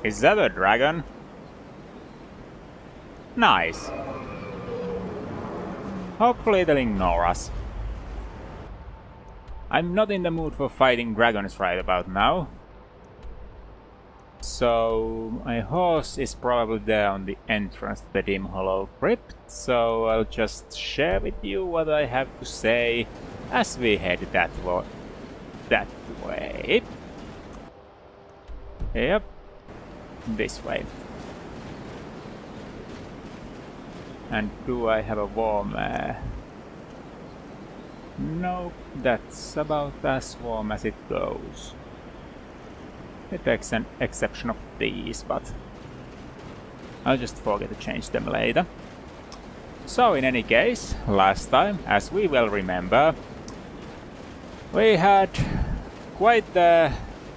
Is that a dragon? Nice. Hopefully they'll ignore us. I'm not in the mood for fighting dragons right about now. So my horse is probably there on the entrance to the dim hollow crypt, so I'll just share with you what I have to say as we head that way. Yep, this way. And do I have a warm no, that's about as warm as it goes. It takes an exception of these, but I'll just forget to change them later. So in any case, last time, as we well remember, we had quite the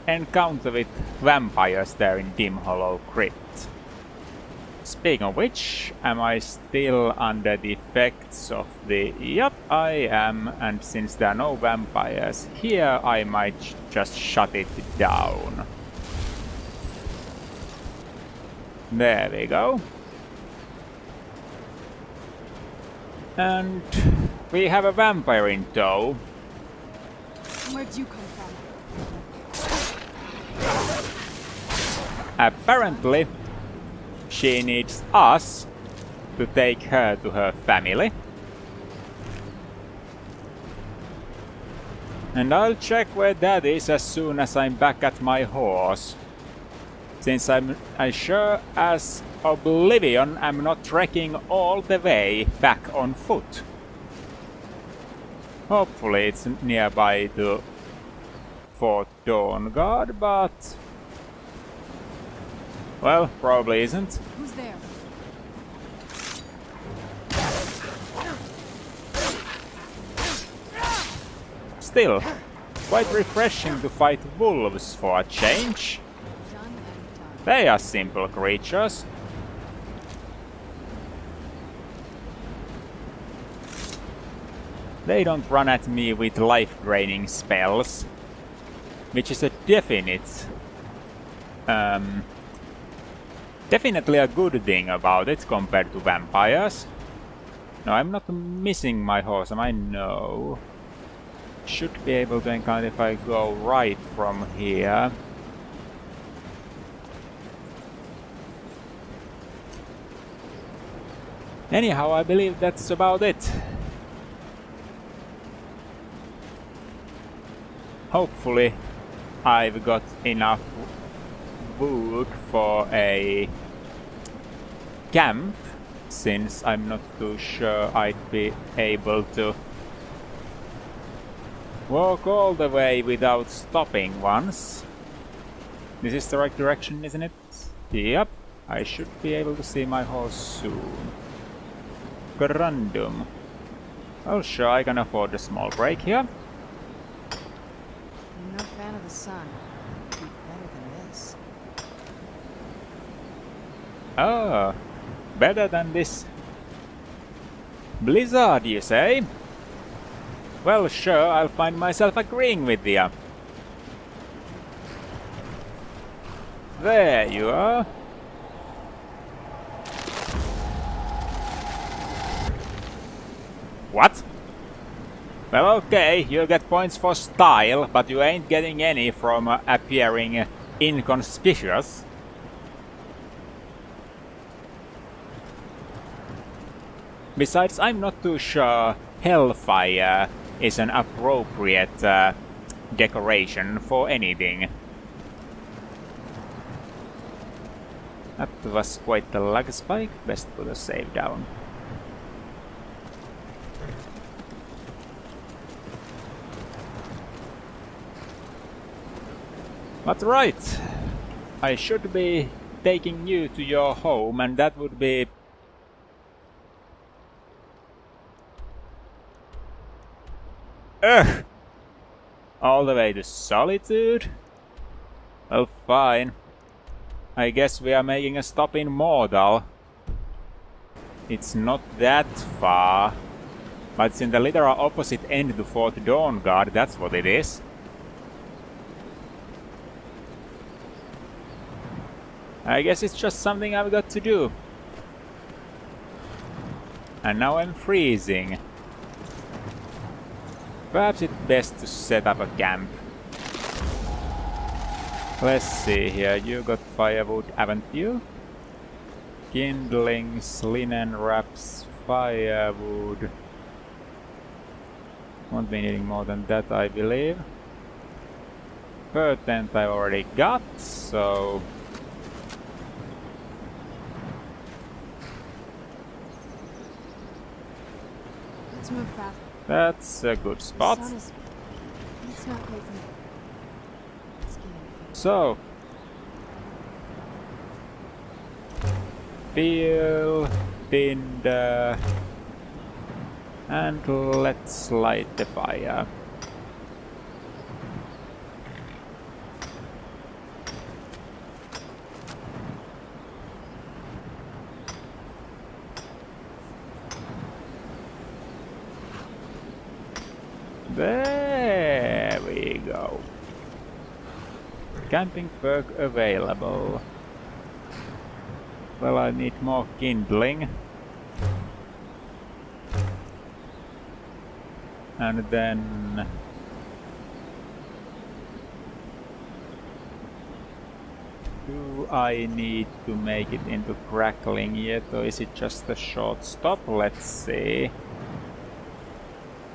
encounter with vampires there in Dim Hollow Crypt. Speaking of which, am I still under the effects of the... Yep, I am, and since there are no vampires here, I might just shut it down. There we go. And we have a vampire in tow. Where'd you come from? Apparently, she needs us to take her to her family. And I'll check where that is as soon as I'm back at my horse. Since I'm as sure as Oblivion, I'm not trekking all the way back on foot. Hopefully it's nearby to Fort Dawnguard, but... well, probably isn't. Who's there? Still, quite refreshing to fight wolves for a change. They are simple creatures. They don't run at me with life-draining spells, which is a definite... definitely a good thing about it compared to vampires. No, I'm not missing my horse, am I? No. Should be able to encounter if I go right from here. Anyhow, I believe that's about it. Hopefully, I've got enough wood for a camp, since I'm not too sure I'd be able to walk all the way without stopping once. This is the right direction, isn't it? Yep, I should be able to see my horse soon. Random. Well, sure, I can afford a small break here. I'm no fan of the sun. It'd be better than this. Oh, better than this blizzard, you say? Well, sure, I'll find myself agreeing with you. There you are. What? Well, okay, you'll get points for style, but you ain't getting any from appearing inconspicuous. Besides, I'm not too sure Hellfire is an appropriate decoration for anything. That was quite the lag spike. Best put a save down. But right, I should be taking you to your home, and that would be... Ugh! All the way to Solitude? Well, fine. I guess we are making a stop in Mordal. It's not that far, but it's in the literal opposite end to Fort Dawnguard, that's what it is. I guess it's just something I've got to do. And now I'm freezing. Perhaps it's best to set up a camp. Let's see here, you got firewood, haven't you? Kindlings, linen wraps, firewood. Won't be needing more than that, I believe. Fur tent I've already got, so... Let's move fast. That's a good spot. It's not great for me. So... Fuel, tinder... And let's light the fire. There we go. Camping perk available. Well, I need more kindling. And then... do I need to make it into crackling yet, or is it just a short stop? Let's see.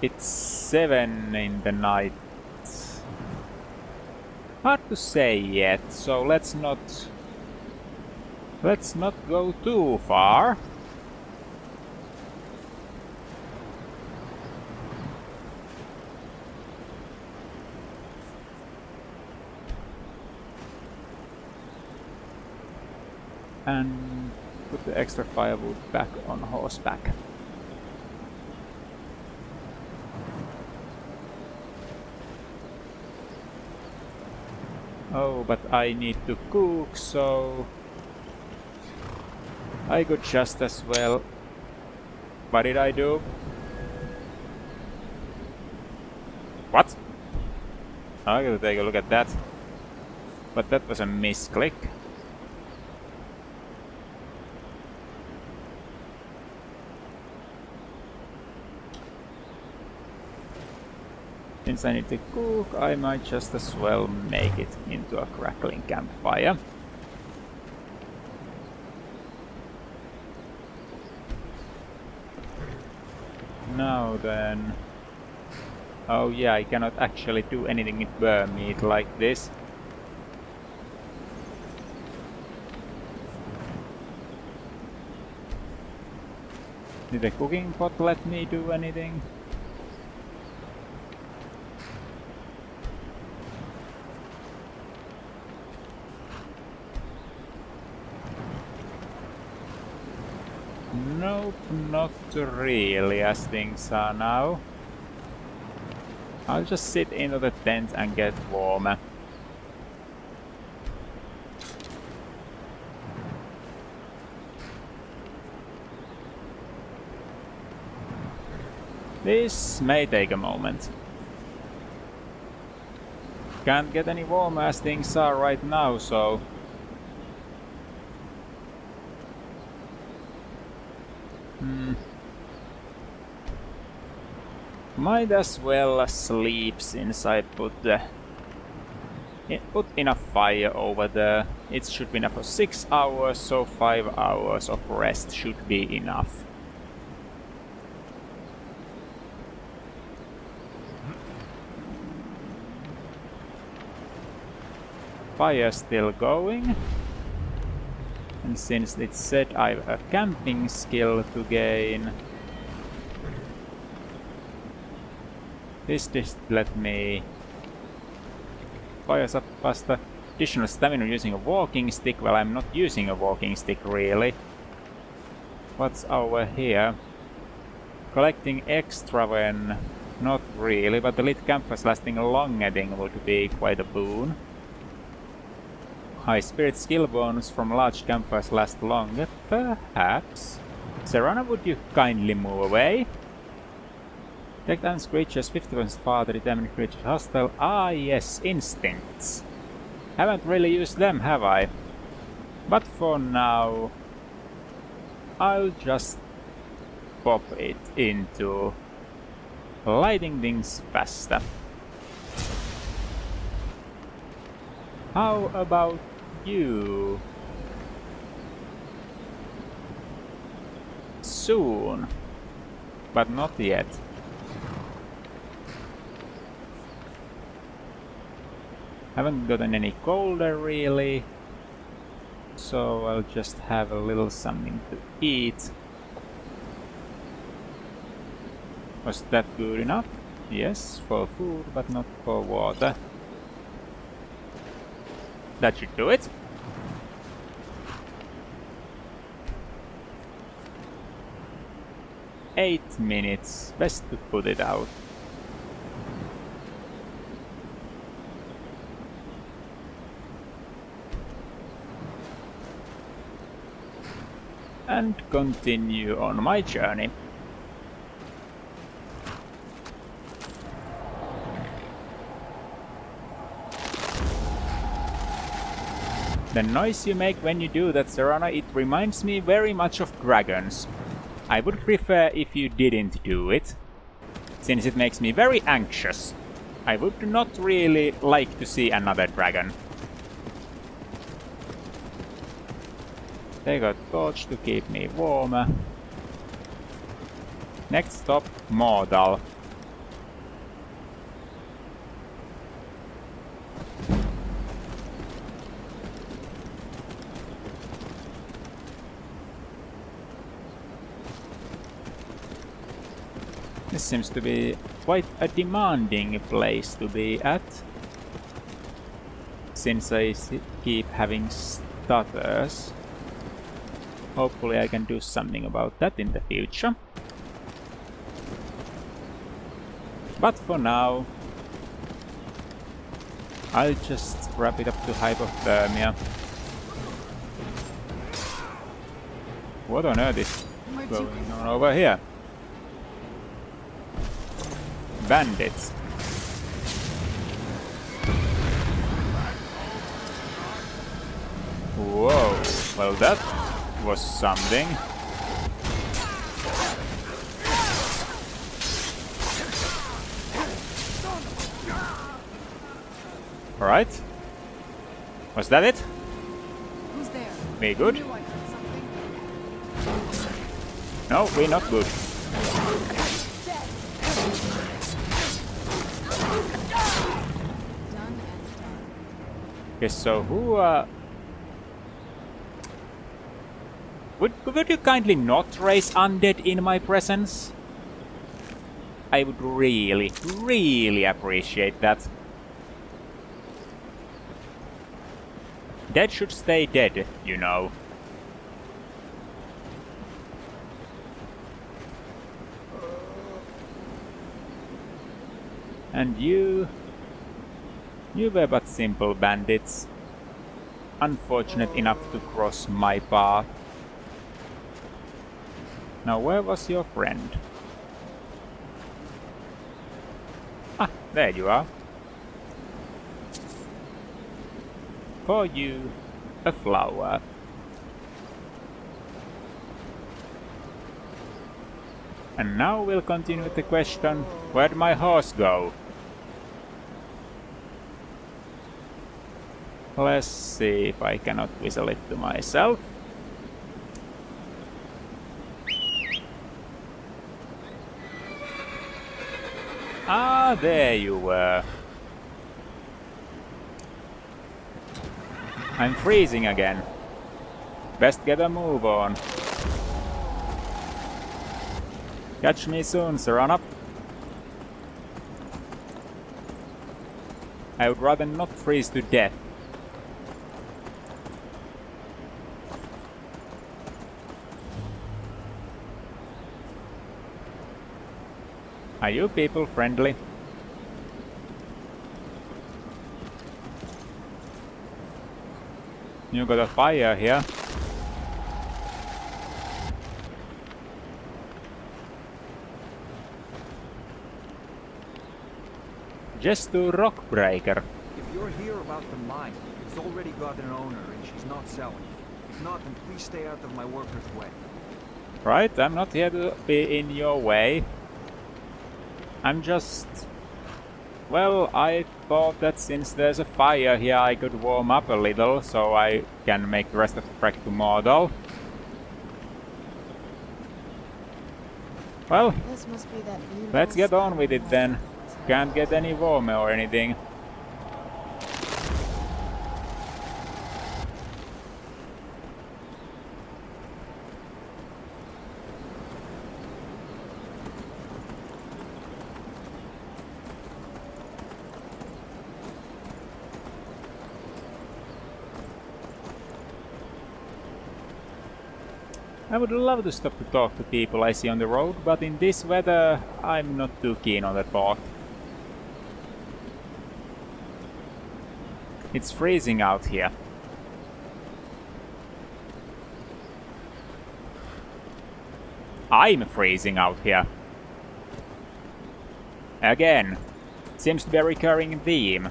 It's 7 in the night. Hard to say yet, so let's not go too far. And put the extra firewood back on horseback. Oh, but I need to cook, so I could just as well. What did I do? What? I gotta take a look at that. But that was a misclick. Since I need to cook, I might just as well make it into a crackling campfire. Now then... oh yeah, I cannot actually do anything with bear meat like this. Did the cooking pot let me do anything? Nope, not really as things are now. I'll just sit into the tent and get warmer. This may take a moment. Can't get any warmer as things are right now, so... might as well sleep since I put enough fire over there. It should be enough for 6 hours, so 5 hours of rest should be enough. Fire still going. And since it said I have a camping skill to gain, this just let me fire up faster. Additional stamina using a walking stick. Well, I'm not using a walking stick really. What's over here? Collecting extra when not really, but the lit campfires lasting longer thing would be quite a boon. High spirit skill bonus from large campfires last longer, perhaps. Serana, would you kindly move away? Detect and creatures 50% farther, determine creatures hostile. Ah yes, instincts. Haven't really used them, have I? But for now, I'll just pop it into lighting things faster. How about you? Soon, but not yet. Haven't gotten any colder really, so I'll just have a little something to eat. Was that good enough? Yes, for food, but not for water. That should do it. Eight minutes, best to put it out. And continue on my journey. The noise you make when you do that, Serana, it reminds me very much of dragons. I would prefer if you didn't do it, since it makes me very anxious. I would not really like to see another dragon. Take a torch to keep me warmer. Next stop, Mortal. This seems to be quite a demanding place to be at, since I keep having stutters. Hopefully I can do something about that in the future. But for now, I'll just wrap it up to hypothermia. What on earth is going on over here? Bandits. Whoa, well that was something. Alright. Was that it? Who's there? We good? I heard something. No, we're not good. Done and done. Okay, so who, Would you kindly not raise undead in my presence? I would really, really appreciate that. Dead should stay dead, you know. And you were but simple bandits. Unfortunate enough to cross my path. Now where was your friend? Ah, there you are. For you, a flower. And now we'll continue with the question, where'd my horse go? Let's see if I cannot whistle it to myself. Ah, there you were. I'm freezing again. Best get a move on. Catch me soon, Serana. I would rather not freeze to death. Are you people friendly? You got a fire here. Just to Rockbreaker. If you're here about the mine, it's already got an owner and she's not selling. If not, then please stay out of my worker's way. Right, I'm not here to be in your way. I'm just... Well, I thought that since there's a fire here I could warm up a little, so I can make the rest of the trek to Mordor. Well, This must be that beautiful let's get on with it Skyrim then. world. Can't get any warmer or anything. I would love to stop to talk to people I see on the road, but in this weather I'm not too keen on that thought. It's freezing out here. I'm freezing out here. Again. Seems to be a recurring theme.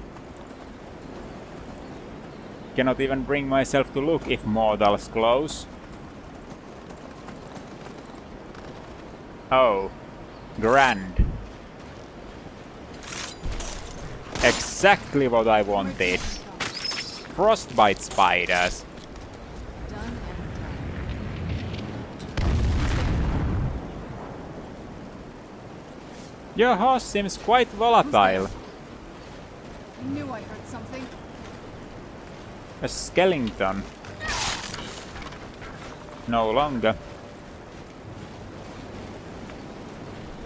Cannot even bring myself to look if Mordor's close. Oh, grand. Exactly what I wanted. Frostbite spiders. Done and Your horse seems quite volatile. I knew I heard something. A skeleton. No longer.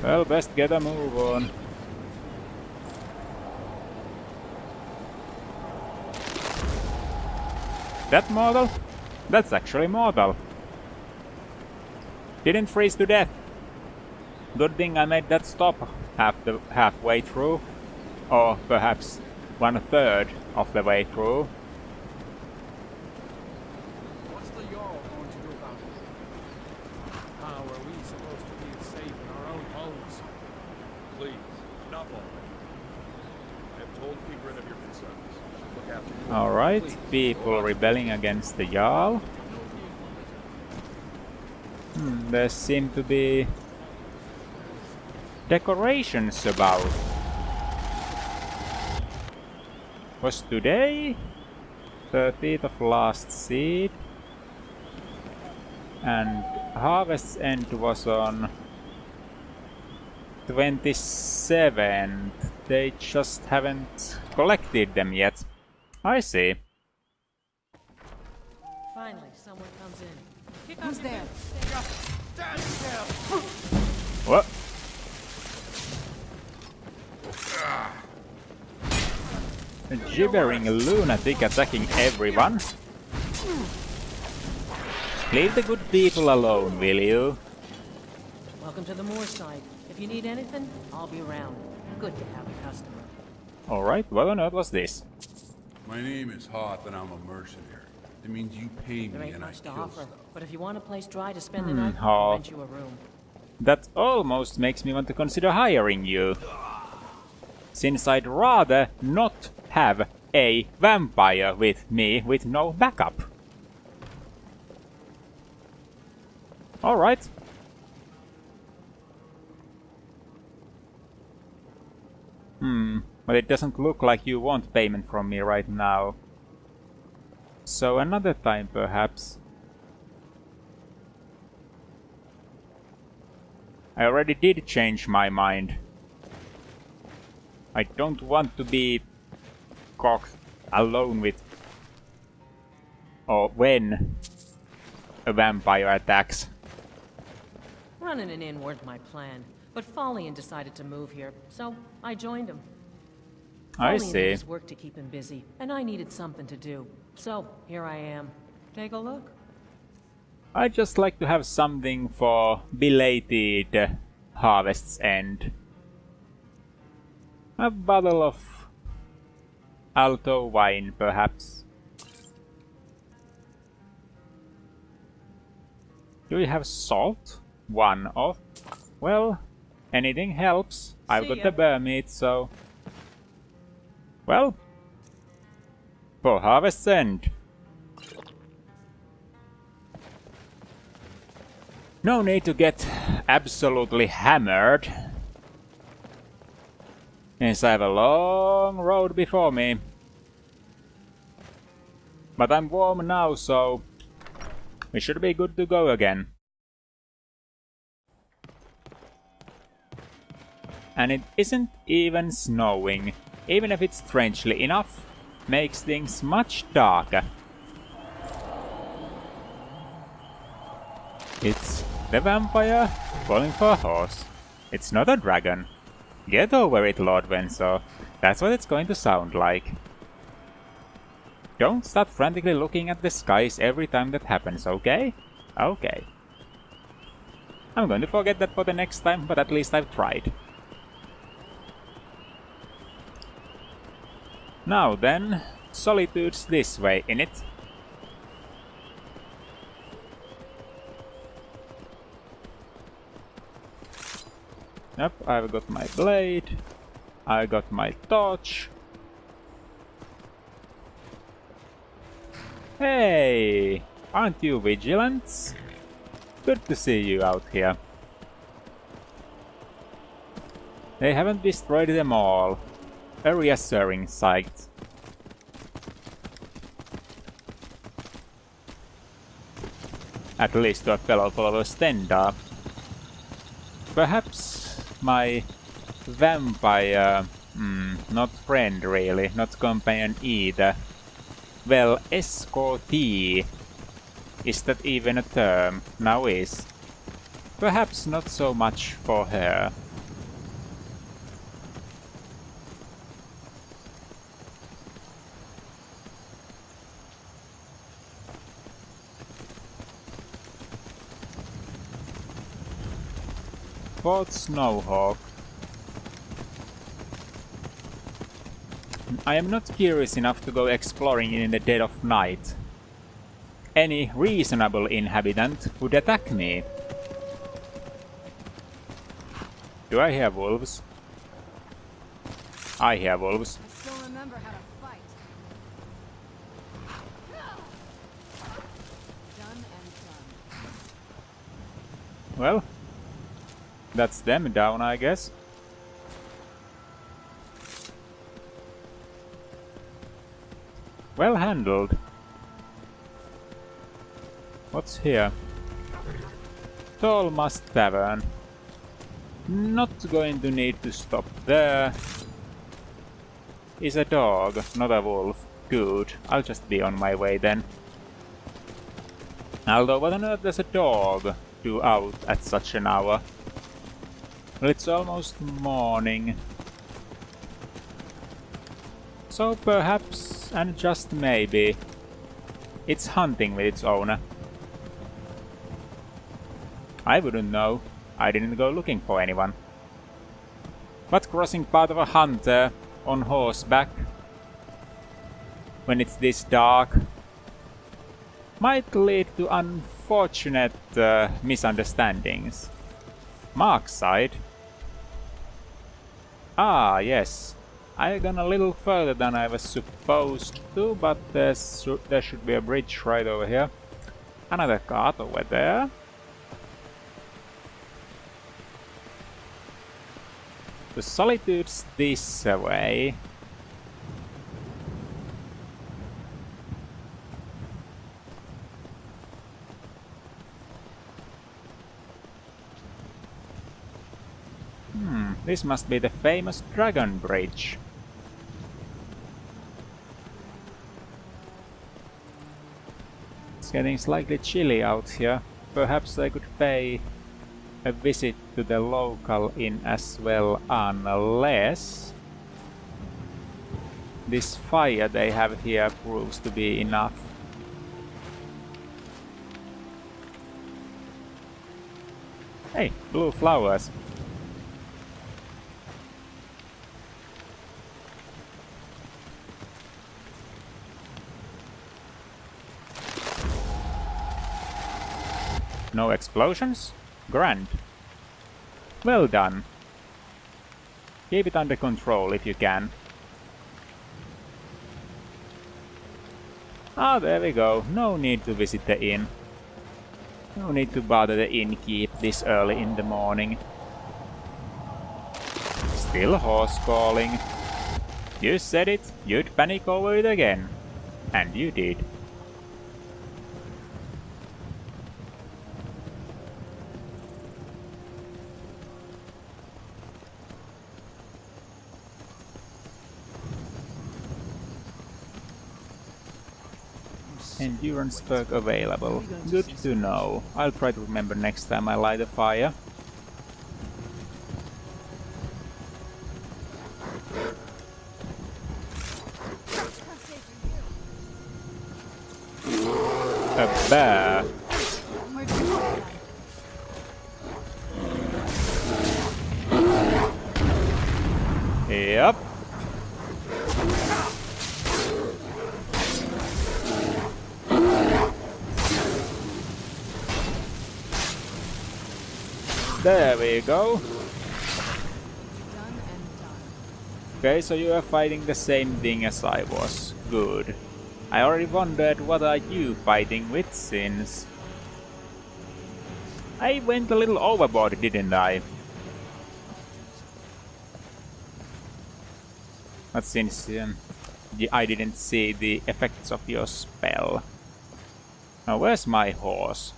Well, best get a move on. That model? That's actually mortal. Didn't freeze to death. Good thing I made that stop halfway through. Or perhaps 1/3 of the way through. What's the Jarl going to do about it? How are we supposed to feel safe in our own homes? Please, enough already. I have told you to get rid of your concerns. Look after you. Alright, Please, people rebelling against the Jarl. There seem to be decorations about. Was today 30th of last seed, and Harvest's End was on 27th. They just haven't collected them yet. I see. Finally, someone comes in. Who's there? What? A gibbering lunatic attacking everyone. Leave the good people alone, will you? Welcome to the moor side. If you need anything, I'll be around. Good to have a customer. Alright, what on earth was this? My name is Hoth and I'm a mercenary. It means you pay There me ain't and I much to kill offer, stuff. but if you want a place dry to spend the night, I'll Hoth. rent you a room. That almost makes me want to consider hiring you. Since I'd rather not have a vampire with me with no backup. Alright. But it doesn't look like you want payment from me right now. So another time perhaps. I already did change my mind. I don't want to be cocked alone with, or when a vampire attacks. Running an inn weren't my plan, but Follian decided to move here, so I joined him. I Follian see. had his work to keep him busy, and I needed something to do. So, here I am. Take a look. I just like to have something for belated Harvest's End. A bottle of Alto wine, perhaps. Do we have salt? One of. Well, anything helps. I've See got ya. the bear meat, so. Well, for Harvest's End. No need to get absolutely hammered, since I have a long road before me. But I'm warm now, so we should be good to go again. And it isn't even snowing, even if it's strangely enough, makes things much darker. It's the vampire calling for a horse. It's not a dragon. Get over it, Lord Vensor. That's what it's going to sound like. Don't start frantically looking at the skies every time that happens, okay? Okay. I'm going to forget that for the next time, but at least I've tried. Now then, Solitude's this way, innit? Yep, I've got my blade. I got my torch. Hey! Aren't you vigilants? Good to see you out here. They haven't destroyed them all. A reassuring sight. At least to a fellow follower Stendar. Perhaps my vampire... not friend really, not companion either. Well, escortee. Is that even a term? Now is. Perhaps not so much for her. Fort Snowhawk. I am not curious enough to go exploring in the dead of night. Any reasonable inhabitant would attack me. Do I hear wolves? I hear wolves. I still remember how to fight. Done and done. Well, that's them down, I guess. Well handled. What's here? Tallmast Tavern. Not going to need to stop there. Is a dog, not a wolf. Good. I'll just be on my way then. Although what on earth does a dog do out at such an hour? Well, it's almost morning. So perhaps, and just maybe, it's hunting with its owner. I wouldn't know. I didn't go looking for anyone. But crossing part of a hunter on horseback when it's this dark might lead to unfortunate misunderstandings. Mark's side. Ah, yes. I've gone a little further than I was supposed to, but there should be a bridge right over here. Another cart over there. The Solitude's this way. This must be the famous Dragon Bridge. It's getting slightly chilly out here. Perhaps I could pay a visit to the local inn as well, unless this fire they have here proves to be enough. Hey, blue flowers. No explosions? Grand. Well done. Keep it under control if you can. Ah, there we go. No need to visit the inn. No need to bother the innkeep this early in the morning. Still horse calling. You said it, you'd panic over it again. And you did. Endurance perk available. Good to know. I'll try to remember next time I light a fire. A bear. Yep. There we go. Done and done. Okay, so you are fighting the same thing as I was. Good. I already wondered what are you fighting with since... I went a little overboard, didn't I? But since I didn't see the effects of your spell. Now where's my horse?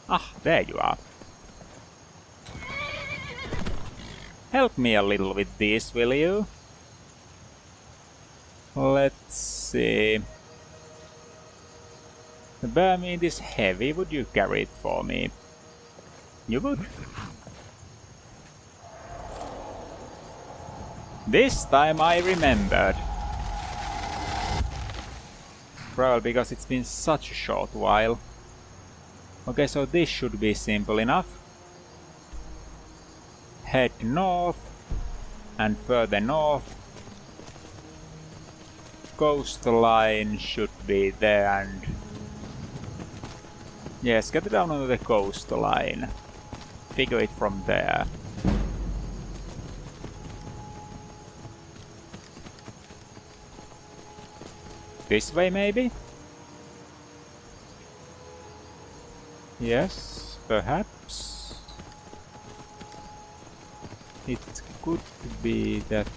Ah, there you are. Help me a little with this, will you? Let's see. The bear meat is heavy, would you carry it for me? You would? This time I remembered. Probably because it's been such a short while. Okay, so this should be simple enough. Head north and further north. Coastline should be there and... Yes, get down onto the coastline. Figure it from there. This way maybe? Yes, perhaps. It could be that...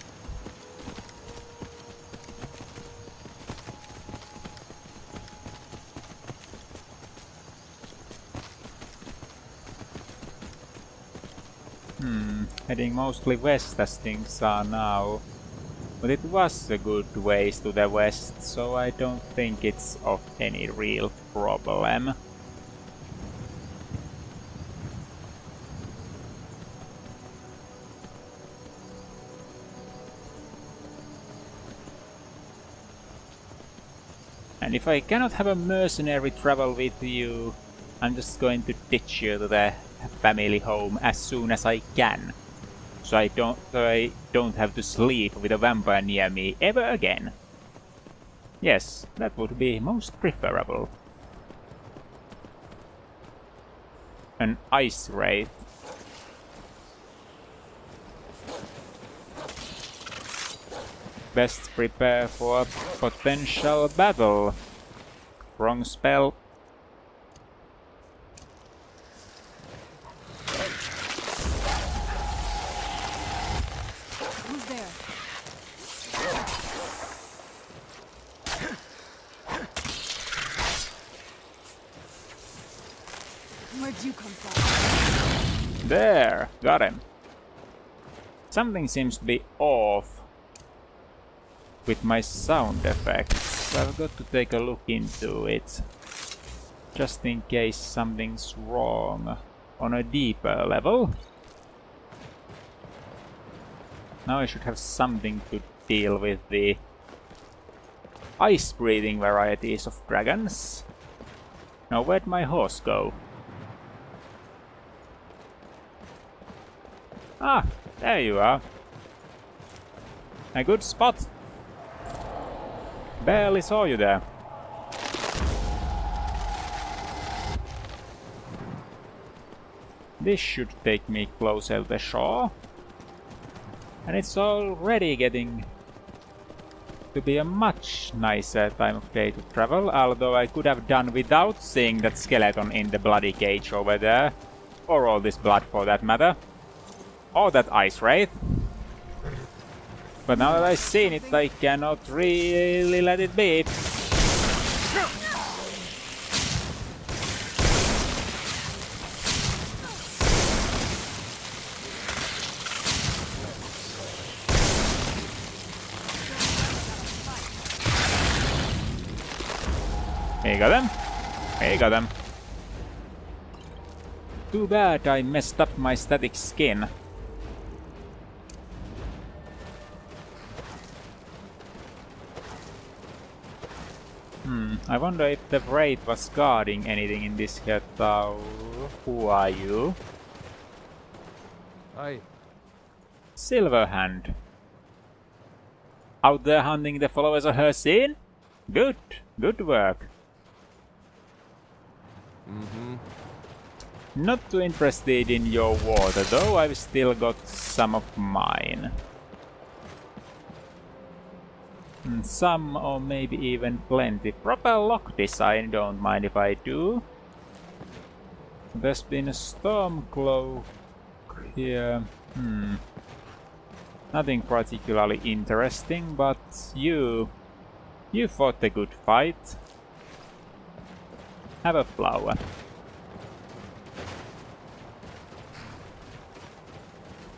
Heading mostly west as things are now. But it was a good ways to the west, so I don't think it's of any real problem. And if I cannot have a mercenary travel with you, I'm just going to ditch you to the family home as soon as I can. So I don't have to sleep with a vampire near me ever again. Yes, that would be most preferable. An ice wraith. Best prepare for a potential battle. Wrong spell. Who's there? Where'd you come from? There, got him. Something seems to be off with my sound effects. I've got to take a look into it, just in case something's wrong on a deeper level. Now I should have something to deal with the ice-breathing varieties of dragons. Now where'd my horse go? Ah, there you are. A good spot. Barely saw you there. This should take me closer to the shore. And it's already getting to be a much nicer time of day to travel, although I could have done without seeing that skeleton in the bloody cage over there. Or all this blood for that matter. Or that ice wraith. But now that I've seen it, I cannot really let it be. He got him. He got him. Too bad I messed up my static skin. I wonder if the Wraith was guarding anything in this here tower. Who are you? Hi. Silverhand. Out there hunting the followers of her scene? Good. Good work. Not too interested in your water, though I've still got some of mine. Some, or maybe even plenty. Proper lock design, don't mind if I do. There's been a storm cloak here. Nothing particularly interesting, but you fought a good fight. Have a flower.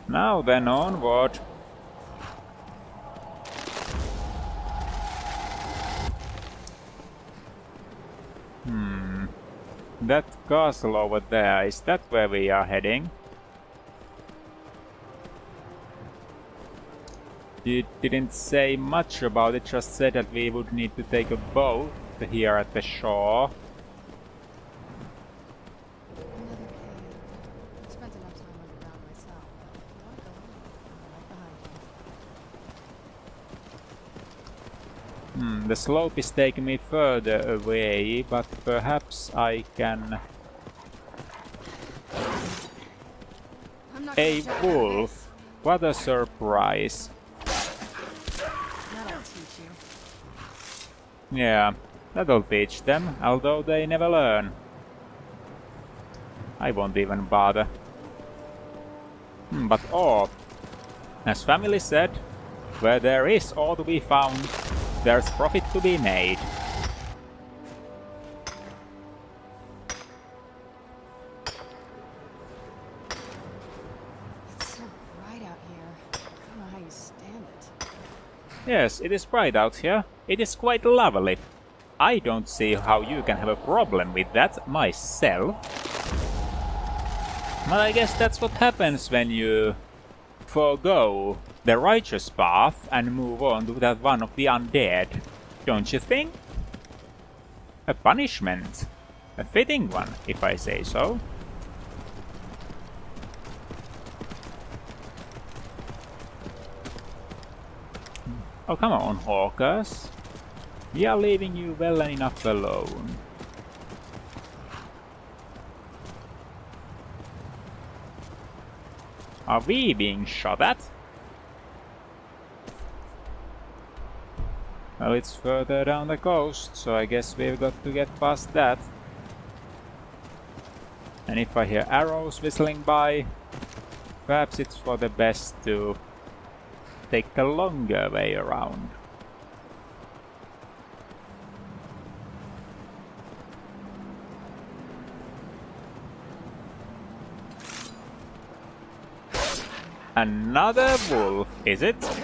Now then, onward. That castle over there, is that where we are heading? You didn't say much about it, just said that we would need to take a boat here at the shore. Another cave. I spent enough time underground myself. If you want to go in, I'm right behind you. The slope is taking me further away, but perhaps I can... I'm not A gonna try to wolf! What a surprise! That'll teach you. Yeah, that'll teach them, although they never learn. I won't even bother. But ore. As family said, where there is ore to be found, there's profit to be made. It's so bright out here. I don't know how you stand it. Yes, it is bright out here. It is quite lovely. I don't see how you can have a problem with that myself. But I guess that's what happens when you forgo the righteous path and move on to that one of the undead, don't you think? A punishment. A fitting one, if I say so. Oh, come on, Hawkers. We are leaving you well enough alone. Are we being shot at? Well, it's further down the coast, so I guess we've got to get past that. And if I hear arrows whistling by, perhaps it's for the best to take a longer way around. Another wolf, is it? Done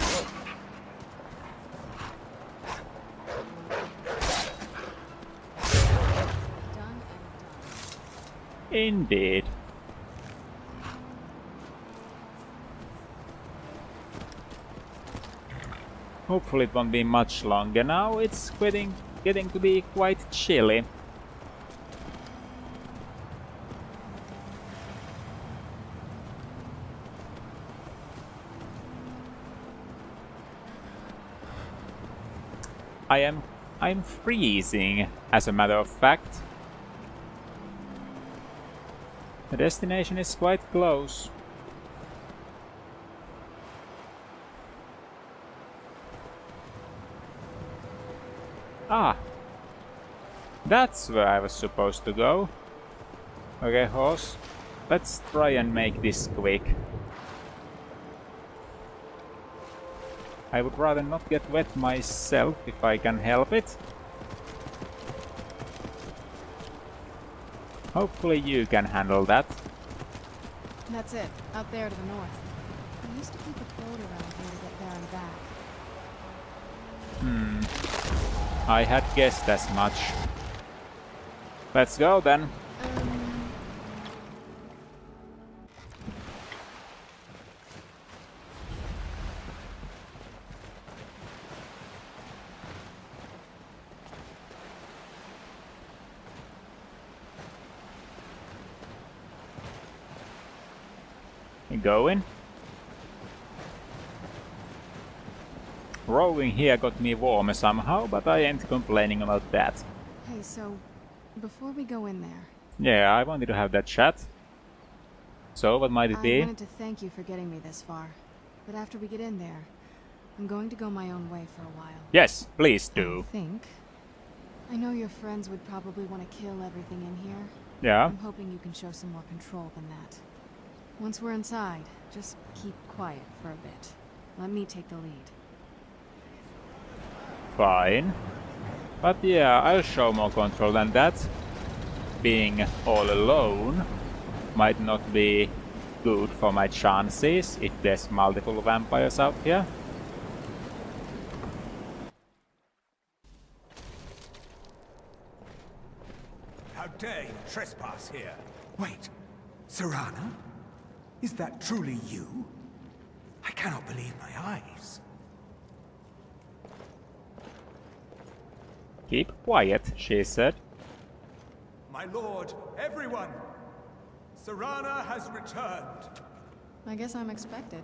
and done. Indeed. Hopefully it won't be much longer now. It's getting to be quite chilly. I'm freezing, as a matter of fact. The destination is quite close. Ah! That's where I was supposed to go. Okay, horse. Let's try and make this quick. I would rather not get wet myself if I can help it. Hopefully you can handle that. That's it, out there to the north. I used to keep a boat around here to get there and back. I had guessed as much. Let's go then. Going. Rowing here got me warmer somehow, but I ain't complaining about that. Hey, so, before we go in there... Yeah, I wanted to have that chat. So, what might it be? I wanted to thank you for getting me this far. But after we get in there, I'm going to go my own way for a while. Yes, please do. I know your friends would probably want to kill everything in here. Yeah. I'm hoping you can show some more control than that. Once we're inside, just keep quiet for a bit. Let me take the lead. Fine. But yeah, I'll show more control than that. Being all alone might not be good for my chances if there's multiple vampires out here. How dare you trespass here? Wait, Serana? Is that truly you? I cannot believe my eyes. Keep quiet, she said. My lord, everyone! Serana has returned! I guess I'm expected.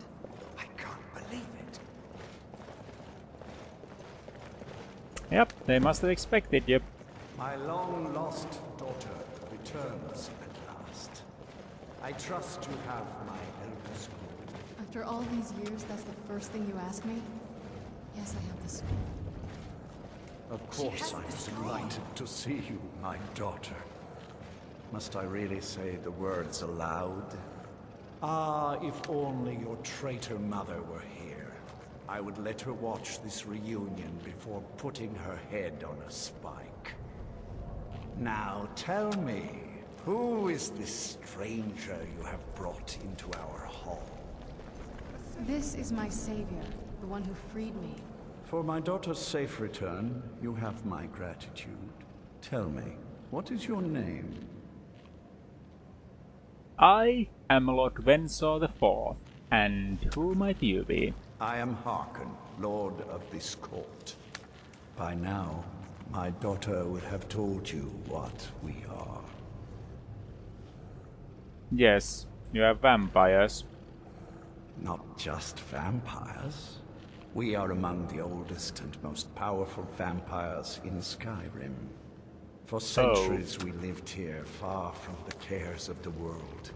I can't believe it. Yep, they must have expected you. My long-lost daughter returns at last. I trust you have my elder scroll. After all these years, that's the first thing you ask me? Yes, I have the scroll. Of course I was delighted to see you, my daughter. Must I really say the words aloud? Ah, if only your traitor mother were here. I would let her watch this reunion before putting her head on a spike. Now tell me, who is this stranger you have brought into our hall? This is my savior, the one who freed me. For my daughter's safe return, you have my gratitude. Tell me, what is your name? I am Lord Vensor IV, and who might you be? I am Harkon, Lord of this court. By now, my daughter would have told you what we are. Yes, you are vampires. Not just vampires. We are among the oldest and most powerful vampires in Skyrim. For centuries we lived here, far from the cares of the world.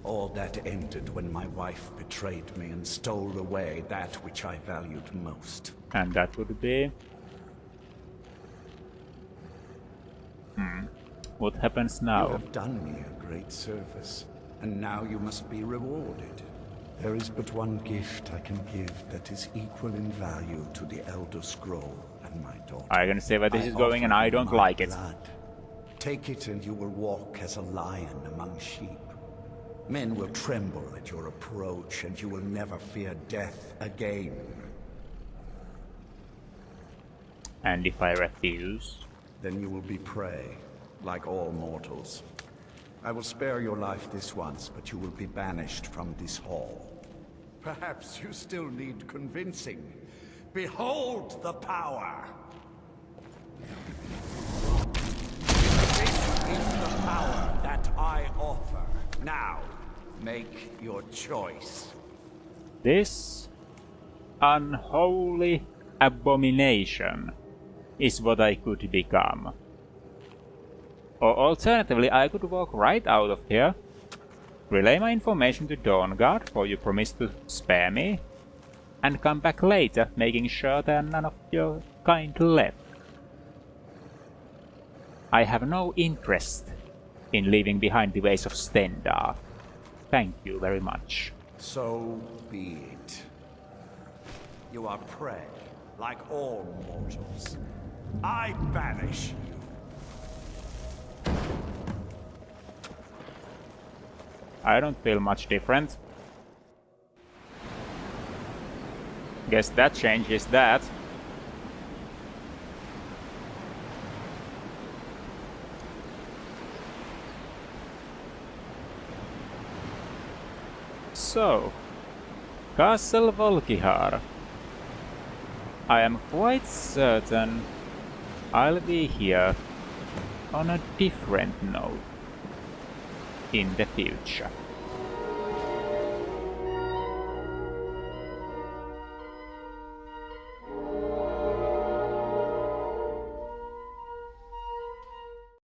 All that ended when my wife betrayed me and stole away that which I valued most. And that would be... What happens now? You have done me a great service, and now you must be rewarded. There is but one gift I can give that is equal in value to the Elder Scroll and my daughter. I can say where this is going and I don't like it. Take it and you will walk as a lion among sheep. Men will tremble at your approach and you will never fear death again. And if I refuse? Then you will be prey, like all mortals. I will spare your life this once, but you will be banished from this hall. Perhaps you still need convincing. Behold the power! This is the power that I offer. Now, make your choice. This unholy abomination is what I could become. Or alternatively, I could walk right out of here, relay my information to Dawnguard, for you promised to spare me, and come back later, making sure there are none of your kind left. I have no interest in leaving behind the ways of Stendar. Thank you very much. So be it. You are prey, like all mortals. I banish you. I don't feel much different. Guess that changes that. So, Castle Volkihar. I am quite certain I'll be here on a different note in the future.